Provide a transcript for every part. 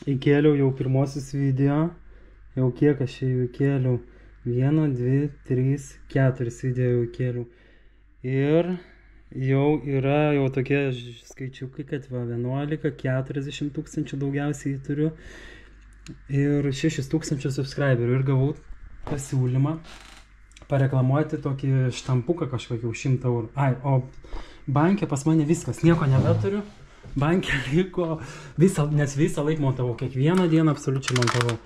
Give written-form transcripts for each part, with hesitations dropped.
įkėliau jau pirmosius video. Jau kiek aš jau įkėliau? 1, 2, 3, 4 video jau įkėliau. Ir jau yra jau tokie skaičiukai, kad 11-40 tūkstančių daugiausiai turiu. Ir 6 tūkstančių subscriberių. Ir gavau pasiūlymą pareklamuoti tokį štampuką kažkokį už 100 eurų. Ai, o banke pas mane viskas, nieko nebeturiu. Banke liko, nes visą laiką montavau, kiekvieną dieną absoliučiai montavau.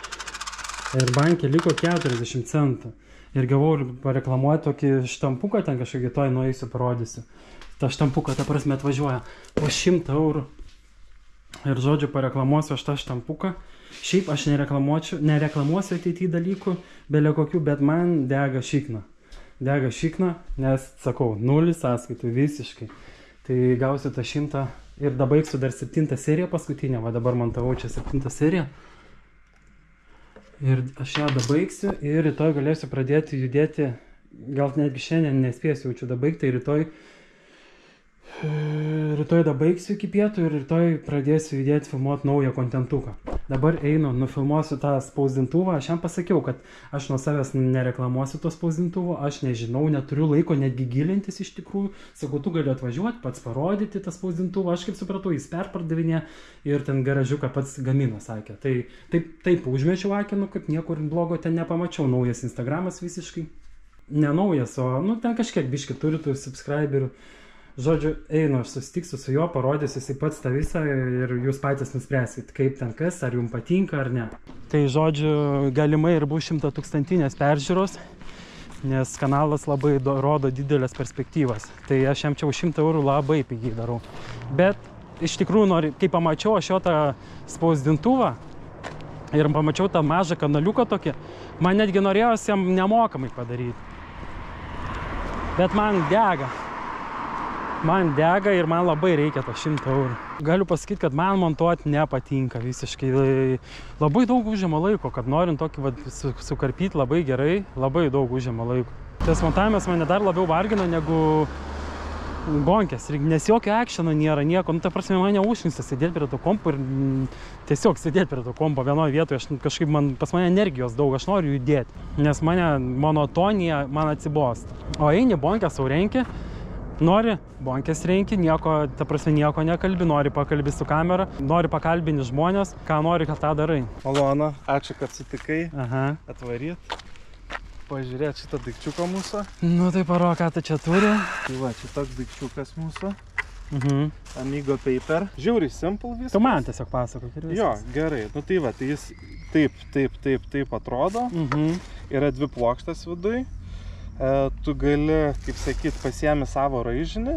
Ir banke liko 40 centų. Ir gavau pareklamuoti tokį štampuką, ten kažkokį toj nueisiu, parodysiu. Ta štampuką, ta prasme, atvažiuoja po 100 eurų. Ir žodžiu, pareklamuosiu aš tą štampuką. Šiaip aš nereklamuosiu ateityje dalykų, belė kokių, bet man dega šikna. Dega šikna, nes, sakau, 0 sąskaitų visiškai. Tai gausiu tą 100 ir dabaigsiu dar 7 seriją paskutinę, va dabar montavau čia 7 seriją. Ir aš ją dabaigsiu ir rytoj galėsiu pradėti judėti, gal netgi šiandien nespėsiu jaučiu dabaigti, tai rytoj dabaigsiu iki pietų ir rytoj pradėsiu judėti filmuoti naują kontentuką. Dabar einu, nufilmuosiu tą spausdintuvą. Aš jam pasakiau, kad aš nuo savęs nereklamuosiu to spausdintuvo, aš nežinau, neturiu laiko netgi gilintis iš tikrųjų. Sakau, tu gali atvažiuoti, pats parodyti tą spausdintuvą. Aš kaip supratau, jis perpardavinė ir ten garažiuką pats gamino, sakė. Tai taip užmečiau akinu, kad niekur blogo ten nepamačiau. Naujas Instagramas visiškai. Nenaujas, o ten kažkiek biški turi tų subscriberių. Žodžiu, einu, aš susitiksiu su juo, parodysiu jisai pats tą visą ir jūs patys nuspręsit, kaip ten kas, ar jums patinka ar ne. Tai žodžiu, galimai ir bus 100 000 peržiūros, nes kanalas labai rodo didelės perspektyvas. Tai aš jam čia už 100 eurų labai pigiai darau. Bet iš tikrųjų, kai pamačiau aš jo tą spausdintuvą ir pamačiau tą mažą kanaliuką tokį, man netgi norėjosi jam nemokamai padaryti. Bet man dega. Man dega ir man labai reikia to 100 eurų. Galiu pasakyti, kad man montuoti nepatinka visiškai. Labai daug užima laiko, kad norint tokį sukarpyti labai gerai, labai daug užima laiko. Tas montavimas mane dar labiau vargina negu gonkės, nes jokio actiono nėra, nieko. Ta prasme, mane užknisa sėdėti prie to kompo ir tiesiog sėdėti prie to kompo vienoje vietoje. Kažkaip pas mane energijos daug, aš noriu judėti, nes mane monotonija man atsibosta. O eini bonkės sau renki, nori bonkės renki, nieko, ta prasme, nieko nekalbi, nori pakalbi su kamera, nori pakalbini žmonės, ką nori, kad tą darai. Malonu, ačiū, kad sutikai atvaryt, pažiūrėti šitą daikčiuką mūsų. Nu tai paro, ką tu čia turi. Tai va, čia toks daikčiukas mūsų. Amigo Paper. Žiauriai simple viskas. Tu man tiesiog pasakok ir viskas. Jo, gerai. Nu tai va, tai jis taip atrodo. Yra 2 plokštės viduj. Tu gali, kaip sakyt, pasiemi savo raižinį,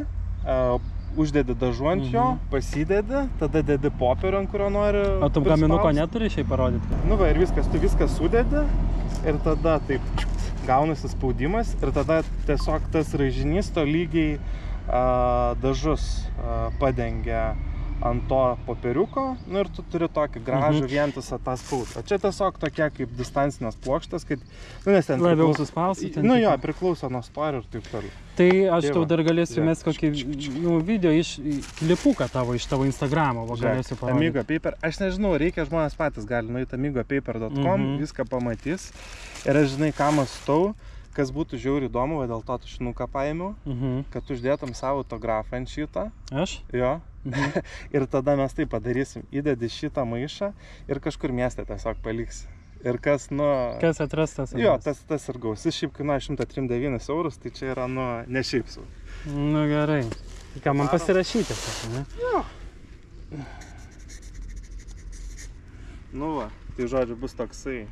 uždedi dažu ant jo, pasidedi, tada dedi popierių, ant kurio nori. O tu gaminuko neturi šiaip parodyti? Nu va, ir viskas, tu viską sudedi ir tada taip gaunasi spaudimas ir tada tiesiog tas raižinys to lygiai dažus padengia ant to popieriuko, nu ir tu turi tokį gražų vientisą tą spaudą. O čia tiesiog tokia kaip distancinės plokštės, kad, nu nes ten labiau suspausti. Nu jo, priklauso nuo storio ir taip toliau. Tai aš tau dar galėsiu mes kokį video klipuką tavo iš tavo Instagramo, galėsiu parodyti. Amigo Paper, aš nežinau, reikia žmonės patys gali nueiti amigopaper.com, viską pamatys. Ir aš žinai, ką mąstau, kas būtų žiauriai įdomu, dėl to tušinuką paėmiau, kad uždėtum savo autografą ant šitą. Aš? Jo. Ir tada mes tai padarysim, įdedi šitą maišą ir kažkur mieste tiesiog paliksi. Ir kas, nu... Kas atrastas? Jo, tas ir gaus. Jis šiaip kainuoja 139 eurus, tai čia yra, nu, ne šiaip sau. Nu gerai. Tai ką, man pasirašyti, ne? Jo. Nu va, tai žodžiu bus toksai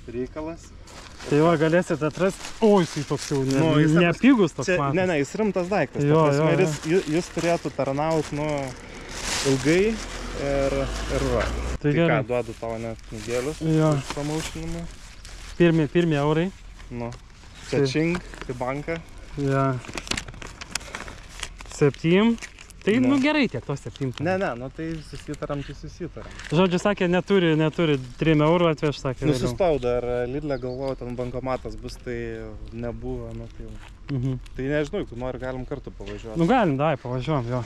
reikalas. Tai va, galėsit atrasti, o jisai toks jau nepigus toks matas. Ne, jis rimtas daiktas. Jis turėtų tarnauti, nu, ilgai ir va. Tai ką, duodu tavo net knygėlius iš promotionumo. Pirmi eurai. Nu, čia čing, į banką. Jo. 7. Tai, nu gerai tiek tos 7. Ne, nu tai susitaram, tai susitaram. Žodžiu, sakė, neturi 3 eurų atveš, sakė. Nusistojau dar Lidle, galvojau, ten bankomatas bus, tai nebuvo, nu tai... Tai nežinau, jeigu nori, galim kartu pavažiuoti. Nu galim, dai, pavažiuojam, jo.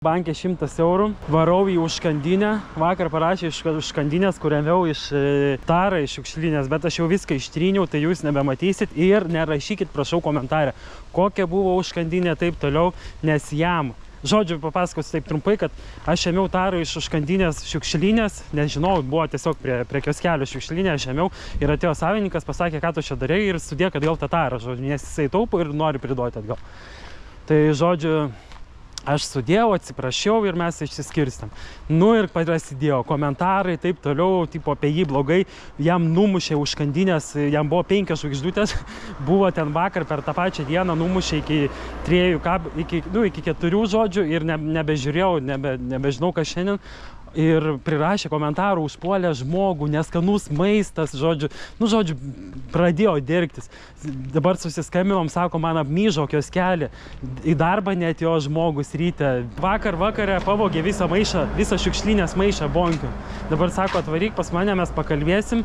Bankė 100 eurų, varau į užkandinę, vakar parašė iš užkandinės, kur ėmiau iš tarą iš šiukšlinės, bet aš jau viską ištryniau, tai jūs nebematysit ir nerašykit, prašau, komentarę, kokia buvo užkandinė, taip toliau, nes jam. Žodžiu, papasakosiu taip trumpai, kad aš ėmiau tarą iš užkandinės šiukšlinės, nežinau, buvo tiesiog prie kioskelio šiukšlinė, aš ėmiau ir atėjo savininkas, pasakė, ką tu čia darai ir sudėk atgal tą tarą, žodžiu, nes jisai taupo ir nori priduoti atgal. Tai, žodžiu, aš sudėjau, atsiprašiau ir mes išsiskirstam. Nu ir prasidėjo komentarai, taip toliau, tipo apie jį blogai, jam numušė užkandinės, jam buvo 5 žvaigždutės, buvo ten vakar per tą pačią dieną, numušė iki 4 žodžių ir nebežiūrėjau, nebežinau, kas šiandien. Ir prirašė komentarų, užpuolė žmogų, neskanus maistas, žodžiu, pradėjo dirgtis. Dabar susiskambinom, sako, man apmyžo kioskelį, į darbą neatėjo žmogus ryte. Vakare pavogė visą šiukšlinės maišą bonkių. Dabar sako, atvaryk pas mane, mes pakalbėsim.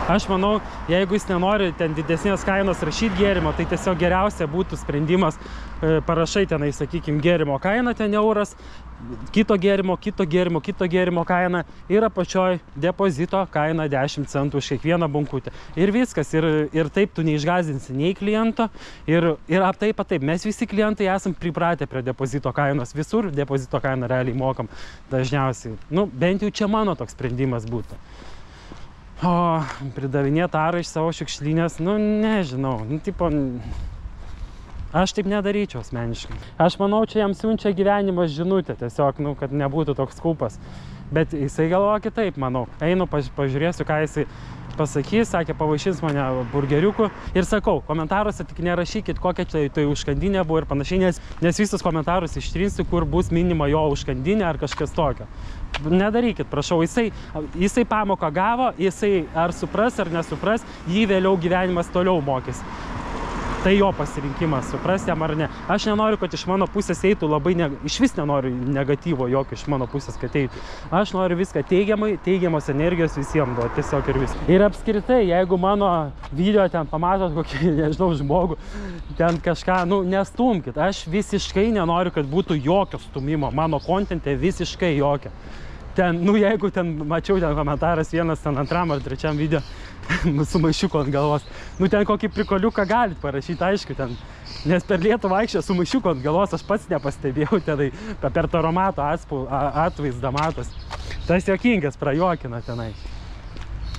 Aš manau, jeigu jis nenori ten didesnės kainos rašyti gėrimo, tai tiesiog geriausia būtų sprendimas, parašai tenai, sakykime, gėrimo kaina ten euras, kito gėrimo kaina ir apačioj depozito kaina 10 centų už kiekvieną bunkutę. Ir viskas, ir taip tu neišgąsdinsi nei kliento, ir taip, mes visi klientai esam pripratę prie depozito kainos, visur depozito kainą realiai mokam dažniausiai. Nu, bent jau čia mano toks sprendimas būtų. O pridavinėti tarą iš savo šiukšlinės, nu, nežinau, aš taip nedaryčiau asmeniškai. Aš manau, čia jam siunčia gyvenimo žinutę, tiesiog, kad nebūtų toks kūpas. Bet jisai galvoja kitaip, manau. Einu, pažiūrėsiu, ką jisai pasakys, sakė, pavaišins mane burgeriukų. Ir sakau, komentaruose tik nerašykit, kokia tai užkandinė buvo ir panašiai, nes visus komentarus ištrinsiu, kur bus minima jo užkandinė ar kažkas tokio. Nedarykit, prašau, jisai pamoką gavo, jisai ar supras ar nesupras, jį vėliau gyvenimas toliau mokys. Tai jo pasirinkimas, supras jam ar ne. Aš nenoriu, kad iš mano pusės eitų labai, iš vis nenoriu negatyvo jokio iš mano pusės, kad eitų. Aš noriu viską teigiamai, teigiamos energijos visiems duoti, tiesiog ir viską. Ir apskritai, jeigu mano video ten pamatot kokį, nežinau, žmogų, ten kažką, nestumkit. Aš visiškai nenoriu, kad būtų jokio stumimo, mano kontente visiškai jokio. Ten, jeigu ten mačiau ten komentaras vienas ten 2 ar 3 video su maišiuku ant galvos, ten kokį prikoliuką galit parašyti, aišku, ten, nes per Lietuvą vaikščia su maišiuku ant galvos, aš pats nepastebėjau tenai, per taromato atvaizdą matos. Tas juokingas prajuokina tenai.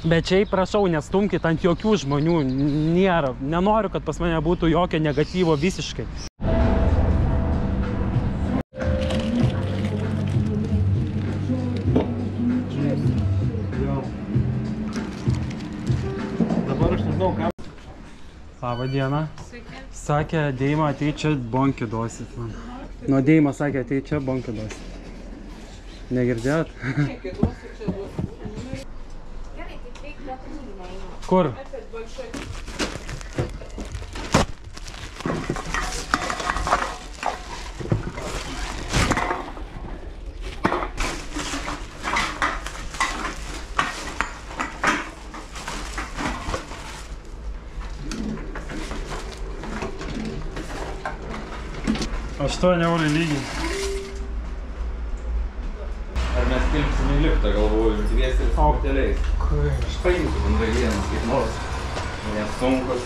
Bet šiaip prašau, nestumkit ant jokių žmonių, nėra, nenoriu, kad pas mane būtų jokio negatyvo visiškai. Labą dieną. Sakė, Deima, atei čia bonkį duosit man. Nuo Deima sakė, atei čia bonkį duosit. Negirdėjot? Kur? €8 lygiai. Ar mes tilpsim į liftą, galvoju, dviesi ir su hoteliais. Aš paimsiu bendrai vienas kaip nors. Nesunkus.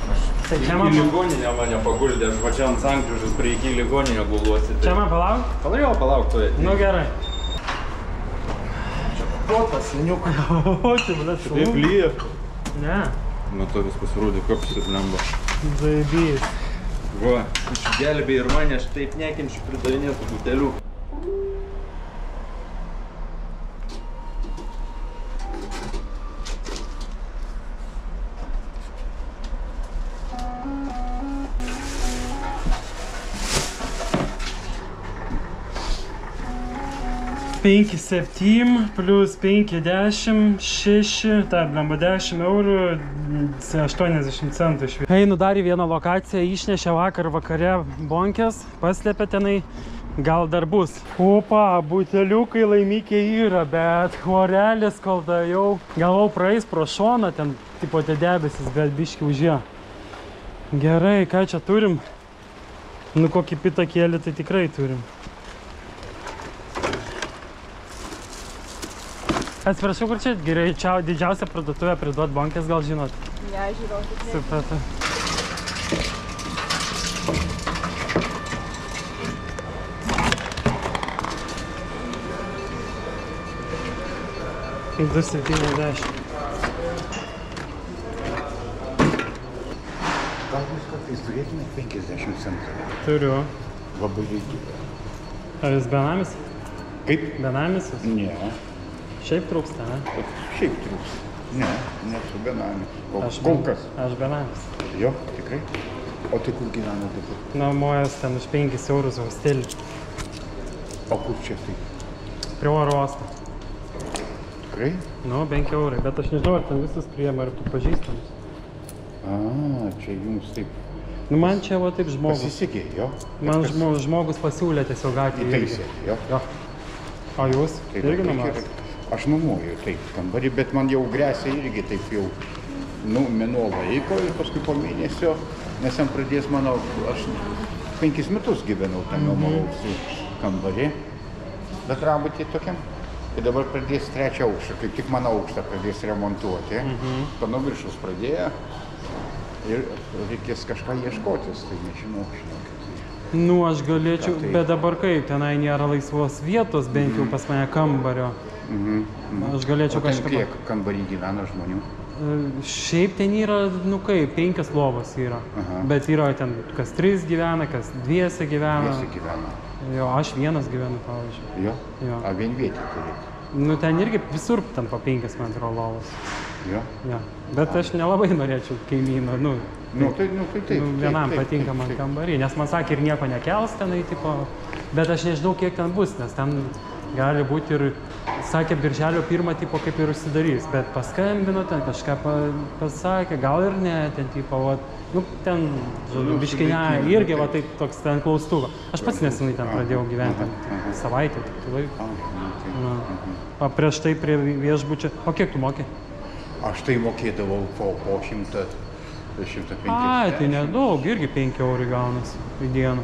Aš į ligoninę mane paguldė, aš va čia ant sankryžos prie iki ligoninę guluosi. Čia man palauk? Palauk, tu esi. Nu gerai. Čia pakotas, seniukai. O, čia, blėt, šalų. Taip lyja. Ne. Nuo to vis pasirodė kapštis lemba. Zaibys. Va, išgelbė ir mane, aš taip nekenčiu pridavinėtų butelių. €5, 7 plus 5, 10, 6, taip, 10 eurų, 80 centų iš vieno. Einu dar į vieną lokaciją, išnešė vakare bonkės, paslėpė tenai, gal dar bus. Opa, buteliukai laimikiai yra, bet orelis kol da jau, galvau praeis pro šoną, ten tipo tie debesis, bet biški užėjo. Gerai, ką čia turim? Kokį pitakėlį tai tikrai turim. Atsiprašau, kur čia greičiau didžiausia parduotuvė priduot bonkės, gal žinot? Ne, žiūrėkit. Supratau. Du 70. Gal jūs kartais turėtumėt 50 centų? Turiu. Labai reikia. Ar jūs benamis? Kaip? Benamis jūs? Ne. Šiaip trūksta, ne? Šiaip trūks. Ne, nesu benamis. Aš Kol kas. Aš benamis. Jo, tikrai. O tai kur gyvena dabar? Nuomojas ten už 5 eurus hostelį. O kur čia tai? Prie oro uosto. Tikrai? Nu, 5 eurai, bet aš nežinau, ar ten visus priima, ar tu pažįstamus. A, čia jums taip Nu, man čia va taip žmogus. pasisekė, jo? Man Kažkas žmogus pasiūlė tiesiog gatvį. įtaisė, jo? Jo. O jūs? Tai Irgi labai nuomojas? gerai. Aš nuomoju taip kambarį, bet man jau grėsia irgi taip jau, nu, mėnuo laiko ir paskui po mėnesio, nes jam pradės mano, aš 5 metus gyvenau tam nuomojausi kambarį, bet rabutį tokiam. Ir dabar pradės 3 aukštą, kaip tik mano aukštą pradės remontuoti. Pano viršus pradėjo ir reikės kažką ieškotis, tai nežinau, žinokit. Nu, aš galėčiau, Tai- bet dabar kaip, tenai nėra laisvos vietos, bent jau pas mane kambario. Aš galėčiau O ten kažką... kiek kambarį gyvena žmonių? Šiaip ten yra, nu kaip, 5 lovos yra. Aha. Bet yra ten kas 3 gyvena, kas 2 gyvena. Visi gyvena. Jo, aš vienas gyvenu, pavyzdžiui. Jo? Jo. A vienvietį turit? Nu, ten irgi visur ten po 5 metrų lovos. Jo? Jo. Bet aš nelabai norėčiau kaimyno, nu, Nu, tai taip. nu, vienam patinka man kambarį, nes man sakė ir nieko nekels tenai, tipo, bet aš nežinau, kiek ten bus, nes ten gali būti ir, sakė, birželio 1 tipo kaip ir užsidarys, bet paskambino ten, kažką pasakė, gal ir ne, ten tipo, va, nu, ten, Nu, biškinė, sudėtinga, irgi, va, taip. taip, toks ten klaustuva. Aš pats nesenai ten pradėjau gyventi, ten, savaitę, tik laiko. A, nu, tai. Na. O prieš tai prie viešbučio, o kiek tu moki? Aš tai mokėdavau po 150. Ai, tai nedaug, irgi 5 eurai gaunasi į dieną.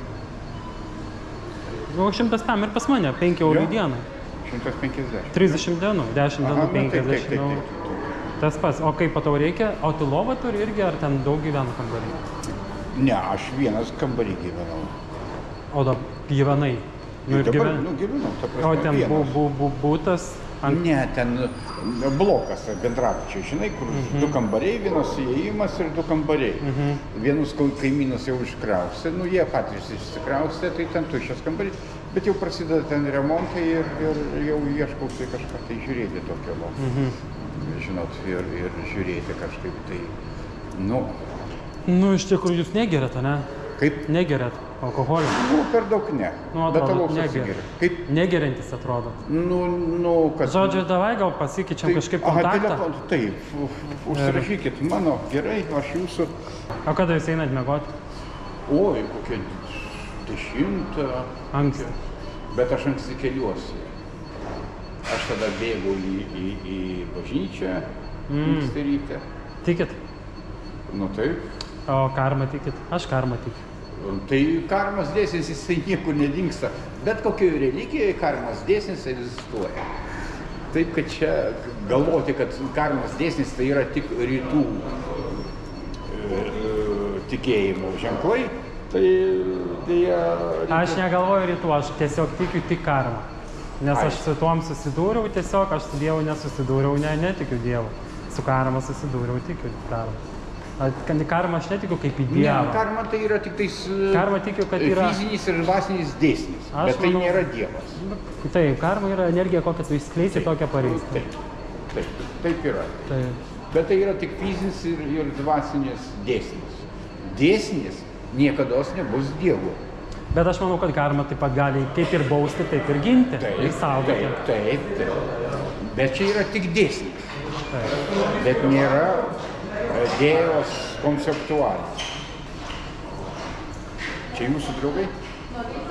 O 100 tam ir pas mane, 5 eurų į dieną. 150. 30 dienų, 10 Aha, dienų, nu, taip, 50 taip, eurų. taip. Tas pats, o kaip tau reikia, o tu lovą turi irgi, ar ten daug gyvena kambarį? Ne, aš vienas kambarį gyvenau. O dabar gyvenai? Nu ir Dabar, gyvenai. nu, gyvenau, ta prasme, O ten vienas. būtas ant... Ne, ten blokas bendrabučiai, žinai, kur 2 kambariai, vienas įėjimas ir 2 kambariai. Vienus kaimynus jau iškraustė, nu jie patys išsikraustė, tai ten tuščias kambarys, bet jau prasideda ten remontai ir jau ieškausi kažką tai žiūrėti tokio, žinot, ir žiūrėti kažkaip tai, nu, Nu, iš tikrųjų, jūs negeriat, ne? kaip, Negeriat alkoholio. nu, per daug ne, Nu, bet atrodo, alaus negeriat. atsigeria. Kaip, Negeriantis atrodo. nu, kad... Žodžiu, davai gal pasikeičiam kažkaip kontaktą. telefon, taip, užsirašykit mano, gerai, aš jūsų. O kada jūs einat miegoti? Oi, kokia 10. Anksti. Bet aš anksti keliuosi. Aš tada bėgu į bažnyčią, anksti ryte. Tikit? Nu taip. O karmą tikit? Aš karmą tikiu. Tai karmos dėsnis jisai niekur nedingsta. Bet kokioje religijoje karmos dėsnis egzistuoja. Taip, kad čia galvoti, kad karmos dėsnis tai yra tik rytų tikėjimo ženklai, tai dėja... Aš negalvoju rytų, aš tiesiog tikiu tik karmą. Nes aš su tuom susidūriau, tiesiog aš su Dievu nesusidūriau, netikiu Dievu. Su karma susidūriau, tikiu karmą. Karmą aš netikiu kaip į Ne, Dievą. karma tai yra tik tais Karma tikiu, kad yra... fizinis ir dvasinis dėsnis, Aš bet tai manau- nėra Dievas. Taip, karma yra energija, kokią tu išskleisi, tokią pareisi. Taip yra. Taip. Bet tai yra tik fizinis ir dvasinis dėsnis. Dėsnis niekados nebus Dievu. Bet aš manau, kad karma taip pat gali kaip ir bausti, taip ir ginti. Ir saugoti. Taip. Bet čia yra tik dėsnis. Taip. Bet nėra Dievas konceptualinis. Čia jūsų draugai?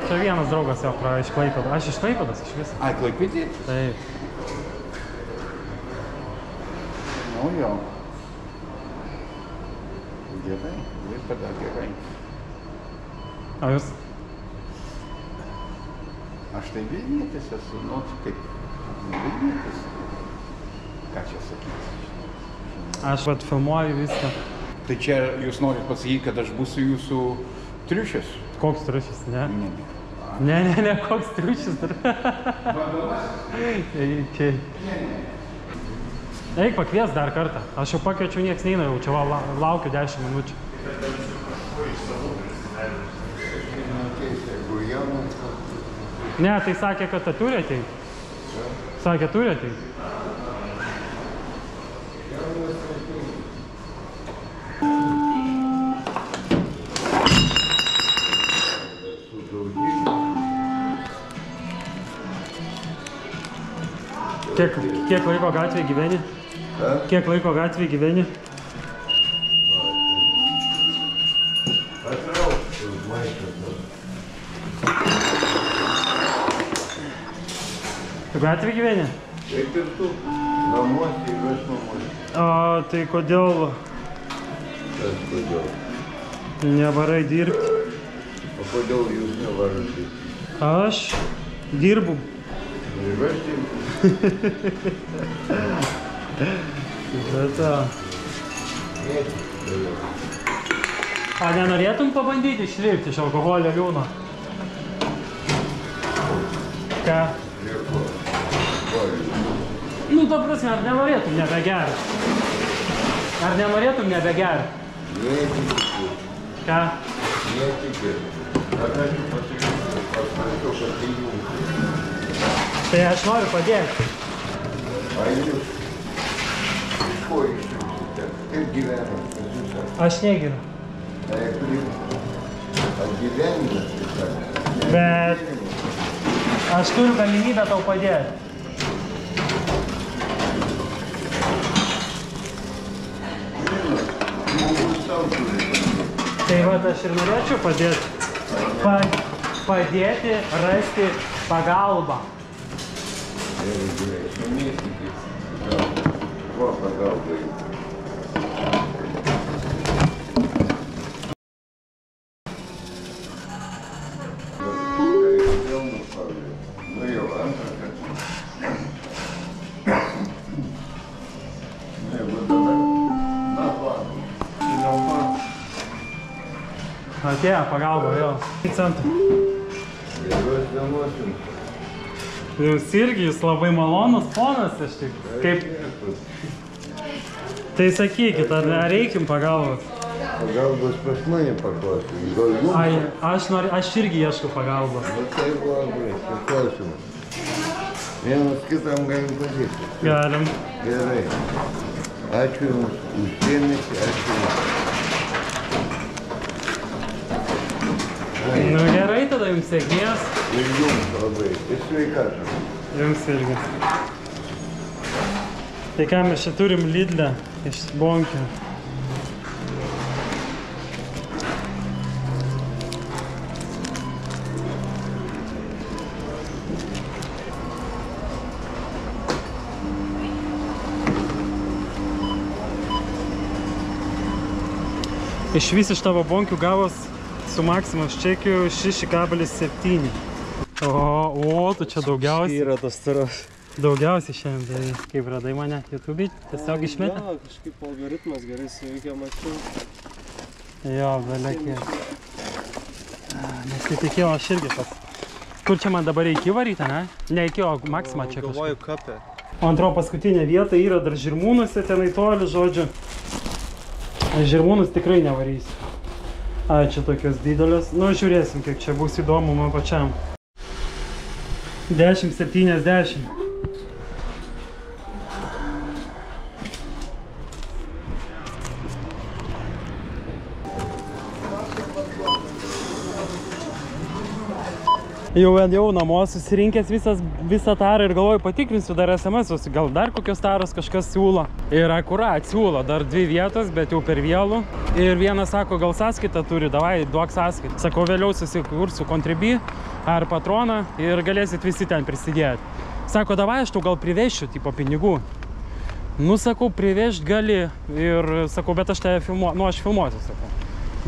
Čia vienas draugas jau iš Klaipėdos. Aš iš Klaipėdos, iš viso. Ai, Klaipėdė? Taip. Nu jo. Gerai, Klaipėda gerai. O jūs? Aš tai Vilnietis esu, nu kaip Vilnietis. ką čia sakyti. Aš vat filmuoju viską. Tai čia jūs norit pasakyti, kad aš būsiu jūsų triušis? Koks triušis, ne? Ne, koks triušis dar. Eik pakvies dar kartą. Aš jau pakviečiau, nieks neina, jau čia laukiu 10 minučių. Ne, tai sakė, kad turi ateiti. Sakė, turi ateiti. Kiek laiko gatvėje gyveni? Kiek laiko gatvėje gyveni? Tu gatvėje gyveni? Taip ir tu. Namuose ir aš namuose. Tai kodėl? Kas kodėl? Nevarai dirbti. O kodėl jūs nevarai dirbti? Aš dirbu. Ir aš dirbu. Bet A nenorėtum pabandyti išlipti iš alkoholio liūno? Ką? Nu, ta prasme, ar nenorėtum nebegerti? Ar nenorėtum nebegerti? Netikiu. Ką? Netikiu. Aš noriu pasakyti, aš norėčiau pasijungti. Tai aš noriu padėti. A jūs iš ko išsiuksite? Kaip gyvenat? Aš negeriu. Gyvenimas, kaip sakė. Bet aš turiu galimybę tau padėti. Tai vat aš ir norėčiau padėti. Padėti rasti pagalbą. Ko pagalbai? Nu jau antrą kartą. Ne, va dabar. Na, va. Atėjo pagalba, vėl. Į centrą. Geros dienos jums. Jums irgi, jūs labai malonus ponas, aš tik. Kaip... Tai sakykit, ar reikim pagalbos? Pagalbos pas mane paklausim. Gal jums? Ai, aš irgi ieškau pagalbos. Nu tai labai, paklausimas. Vienas kitam galim padėti. Galim. Gerai. Ačiū jums už dėmesį, ačiū jums. Nu gerai, tada jums sėkmės. Ir jums labai. Ir sveikatos. Jums irgi. Tai ką mes čia turim Lidlę iš Bonkio. Išvis iš tavo Bonkių gavos su Maksimos čekiu 6,7. O, tu čia daugiausiai. Yra tos taros. Daugiausiai šiandien. Kaip radai mane YouTube'ai? Tiesiog išmetė? Jo, kažkaip algoritmas gerai suveikia, mačiau. Jo, belekė. Nesitikėjau aš irgi pas. Kur čia man dabar reikia varyti, ne? Ne iki, o Maksimą čia kažkaip. Galvoju kapę. O antro paskutinė vieta yra dar Žirmūnuose, tenai toli, žodžiu. Žirmūnus tikrai nevarysiu. Ai, čia tokios didelės. Nu, žiūrėsim, kiek čia bus įdomu man pačiam. 10,70. Jau namo susirinkęs visą tarą ir galvoju patikrinsiu dar SMS-us, gal dar kokios taros kažkas siūlo. Ir akurat siūlo dar 2 vietos, bet jau per vėlų. Ir vienas sako, gal sąskaitą turi, davai, duok sąskaitą. Sakau, vėliau susikursiu Contribui ar Patroną ir galėsit visi ten prisidėti. Sako, davai, aš tau gal privešiu, tipo pinigų. Nu, sakau, privežt gali ir sakau, bet aš tave filmuosiu, nu, aš filmuosiu, sakau.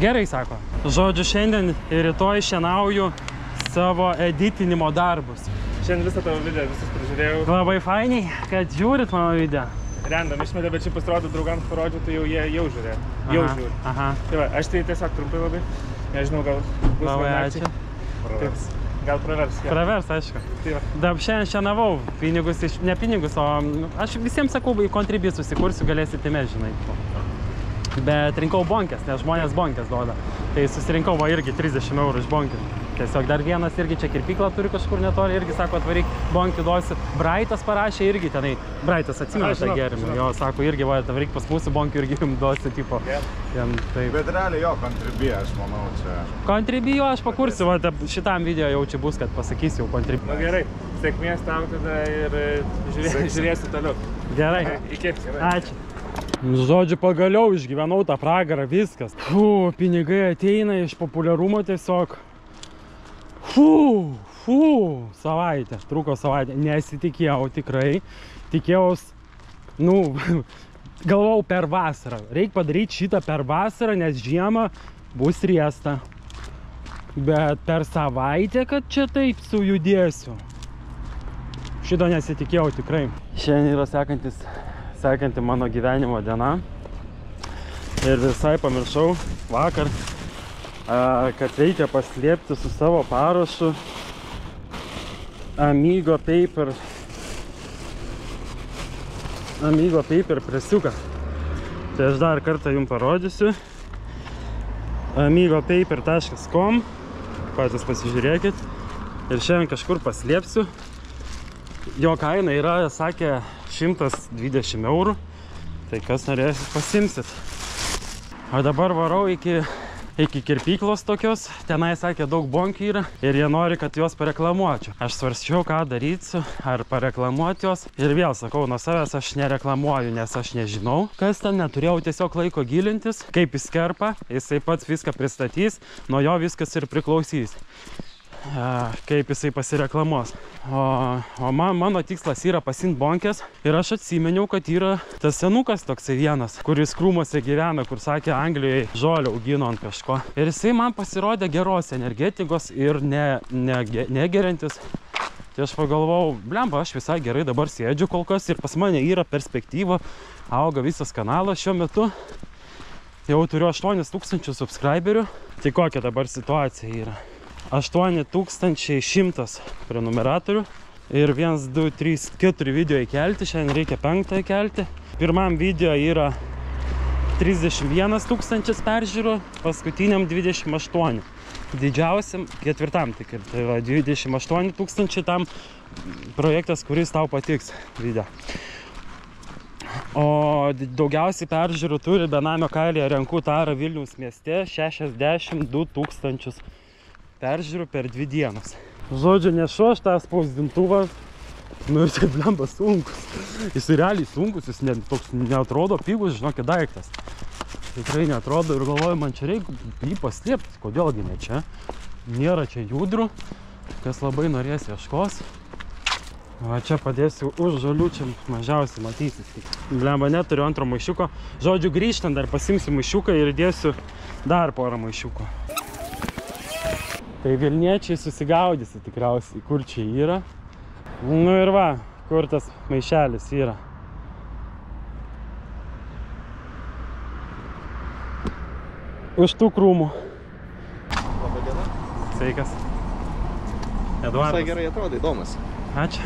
Gerai, sako. Žodžiu, šiandien ir rytoj šienauju savo editinimo darbus. Šiandien visą tavo video visus pražiūrėjau. Labai fainiai, kad žiūrit mano video. random išmetė, bet čia pasirodo draugams parodžiu, tai jau jie jau žiūrė. Jau žiūri. Aha. Tai va, aš tai tiesiog trumpai labai, nežinau, gal bus Labai vienakčiai. ačiū. Gal pravers. Ja. Pravers, aišku. Tai va. Dabar šiandien šienavau pinigus, ne pinigus, o aš visiems sakau, į kontribį susikursiu, galėsite mes, žinai. Bet rinkau bonkės, nes žmonės bonkės duoda. Tai susirinkau va irgi 30 eurų iš bonkės. Tiesiog dar vienas irgi čia kirpyklą turi kažkur netoli, irgi sako, atvaryk bonkį duosiu. Braitas parašė irgi tenai, Braitas atsimena tą gėrimą, jo sako irgi, va, atvaryk pas mūsų bonkį irgi jums duosiu, tipo. Bet realiai jo, kontribį, aš manau, čia. Kontribį jo, aš pakursiu, va, šitam video jau čia bus, kad pasakysiu jau kontribį. Na gerai, sėkmės tau tada ir žiūrėsiu toliau. Gerai. Iki. Ačiū. Žodžiu, pagaliau išgyvenau tą pragarą, viskas. Pinigai ateina iš populiarumo tiesiog. Savaitė, truko savaitė, nesitikėjau tikrai, tikėjaus, galvojau per vasarą, reikia padaryti šitą per vasarą, nes žiemą bus riesta, bet per savaitę, kad čia taip sujudėsiu, šito nesitikėjau tikrai. Šiandien yra sekanti mano gyvenimo diena ir visai pamiršau vakar, kad reikia paslėpti su savo parašu Amigo Paper presiuką. Tai aš dar kartą jums parodysiu. amigopaper.com, patys pasižiūrėkit. Ir šiandien kažkur paslėpsiu. Jo kaina yra, sakė, 120 eurų. Tai kas norėsit, pasimsit. O dabar varau iki kirpyklos tokios, tenai sakė daug bonkių yra ir jie nori, kad juos pareklamuočiau. Aš svarsčiau, ką darysiu, ar pareklamuoti juos. Ir vėl sakau, nuo savęs aš nereklamuoju, nes aš nežinau, kas ten, neturėjau tiesiog laiko gilintis, kaip jis kerpa, jisai pats viską pristatys, nuo jo viskas ir priklausys, kaip jisai pasireklamuos. O mano tikslas yra pasiimti bonkės ir aš atsimeniau, kad yra tas senukas toksai vienas, kuris krūmuose gyvena, kur sakė Anglijoje žolę augino ant kažko. Ir jisai man pasirodė geros energetikos ir negeriantis. Tai aš pagalvojau, blemba, aš visai gerai dabar sėdžiu kol kas ir pas mane yra perspektyva, auga visas kanalas šiuo metu. Jau turiu 8000 subscriberių. Tai kokia dabar situacija yra? 8100 prenumeratorių ir 1, 2, 3, 4 video įkelti, šiandien reikia 5 įkelti. Pirmam video yra 31 000 peržiūrų, paskutiniam 28. Didžiausiam ketvirtam tik, tai va 28 000 tam projektas, kuris tau patiks video. O daugiausiai peržiūrų turi Benamio kailyje renku tarą Vilniaus mieste, 62 000 peržiūrų per 2 dienas. Žodžiu, nešu aš tą spausdintuvą, ir tai blemba sunkus. Jis realiai sunkus, jis toks neatrodo pigus, žinokit, daiktas. Tikrai neatrodo ir galvoju, man čia reikia jį paslėpti, kodėlgi ne čia. Nėra čia judrų, kas labai norės ieškos. Va čia padėsiu už žalių, čia mažiausiai matysis. Blemba, neturiu antro maišiuko. Žodžiu, grįžtant dar pasimsiu maišiuką ir dėsiu dar porą maišiukų. Tai Vilniečiai susigaudysi tikriausiai, kur čia yra. Ir va, kur tas maišelis yra. Už tų krūmų. Labą dieną. Sveikas. Eduardas. Visai gerai atrodo, įdomus. Ačiū.